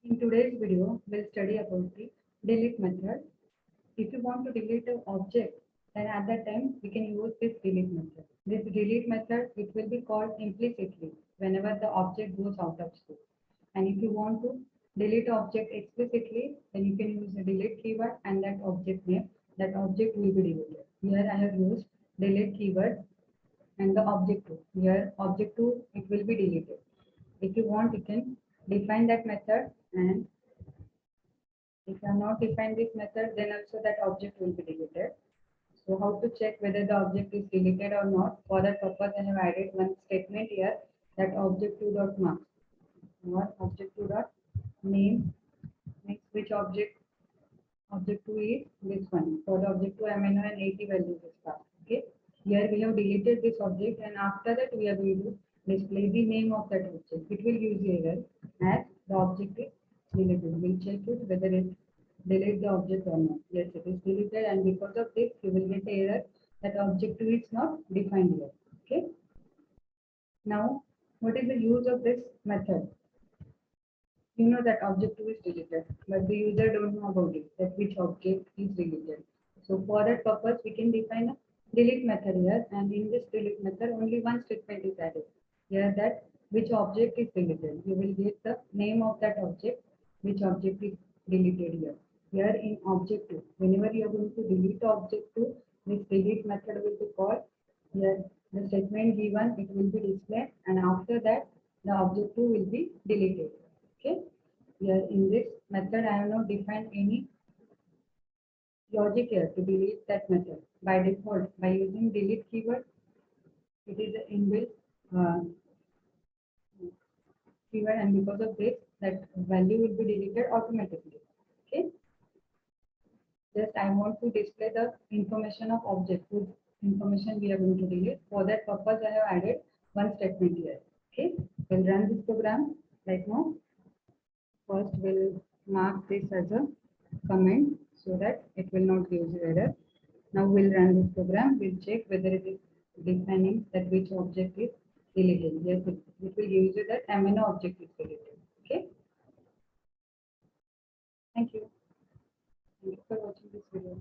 In today's video, we'll study about the delete method. If you want to delete an object, then at that time we can use this delete method. This delete method, it will be called implicitly whenever the object goes out of scope. And if you want to delete object explicitly, then you can use the delete keyword and that object name. That object will be deleted. Here I have used delete keyword and the object 2. Here object 2, it will be deleted. If you want, you can define that method, and if you have not defined this method, then also that object will be deleted. So how to check whether the object is deleted or not? For that purpose, I have added one statement here, that object2.marks or object2.name means which object2 is this one. For the object2, I may know an 80 value is passed. Okay. Here we have deleted this object, and after that we are going to display the name of that object. It will use the error as the object is deleted. We'll check it whether it delete the object or not. Yes, it is deleted, and because of this you will get the error that object2 is not defined here. Okay. Now, what is the use of this method? You know that object2 is deleted, but the user don't know about it, that which object is deleted. So for that purpose, we can define a delete method here, and in this delete method, only one statement is added. Here that which object is deleted. You will get the name of that object, which object is deleted here. Here in object2, whenever you are going to delete object2, this delete method will be called. Here the statement given, it will be displayed, and after that the object2 will be deleted. Okay. Here in this method, I have not defined any logic here to delete that method. By default, by using delete keyword, it is an inbuilt keyword, and because of this, that value will be deleted automatically. Okay. Just I want to display the information of object, whose information we are going to delete. For that purpose, I have added one statement here. Okay. We'll run this program right now. First, we'll mark this as a comment so that it will not give you error. Now we'll run this program. We'll check whether it is defining that which object is deleted. Yes, it will give you that amino object is deleted. Okay. Thank you. Thank you for watching this video.